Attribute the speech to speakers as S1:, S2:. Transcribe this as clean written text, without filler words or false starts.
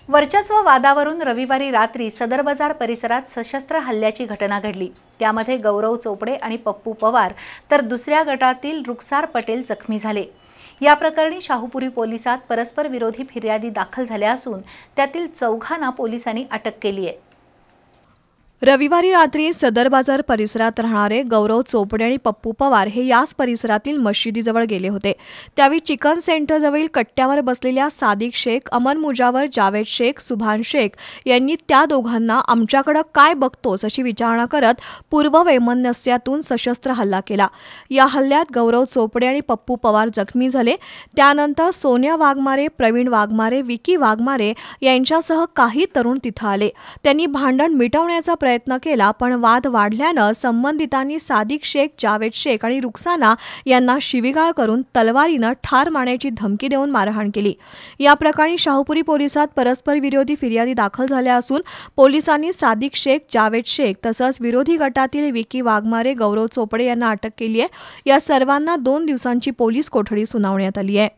S1: वर्चस्व वादावरून रविवारी रात्री सदर बाजार परिसरात सशस्त्र हल्ल्याची घटना घडली। त्यामध्ये गौरव चोपडे आणि पप्पू पवार तर दुसऱ्या गटातील रुखसार पटेल जखमी झाले। या प्रकरणी शाहूपुरी पोलिसात परस्पर विरोधी फिर्यादी दाखल झाल्या असून त्यातील चौघांना पोलिसांनी अटक केली आहे।
S2: रविवारी रात्री सदर बाजार परिसरात राहणारे गौरव चोपडे आणि पप्पू पवार हे याच परिसरातील मशिदीजवळ गेले होते। त्यावेळी चिकन सेंटरजवळील कट्ट्यावर बसलेल्या सादिक शेख, अमन मुजावर, जावेद शेख, सुभान शेख यांनी त्या दोघांना आमच्याकडे काय बघतोस अशी विचारणा करत पूर्ववैमनस्यातून सशस्त्र हल्ला केला। या हल्ल्यात गौरव चोपडे आणि पप्पू पवार जखमी झाले। त्यानंतर सोनिया वाघमारे, प्रवीण वाघमारे, विकी वाघमारे यांच्यासह काही तरुण तिथं आले। त्यांनी भांडण मिटवण्याचा प्रयत्न केला, पण वाद वाढल्यानं संबंधितांनी सादिक शेख, जावेद शेख आणि रुखसाना यांना शिवीगाळ करून तलवारीनं ठार मारण्याची धमकी देऊन मारहाण केली। या प्रकरणी शाहूपुरी पोलिसात परस्पर विरोधी फिर्यादी दाखल झाल्या असून पोलिसांनी सादिक शेख, जावेद शेख तसंच विरोधी गटातील विकी वाघमारे, गौरव चोपडे यांना अटक केली आहे। या सर्वांना 2 दिवसांची पोलीस कोठडी सुनावण्यात आली आहे।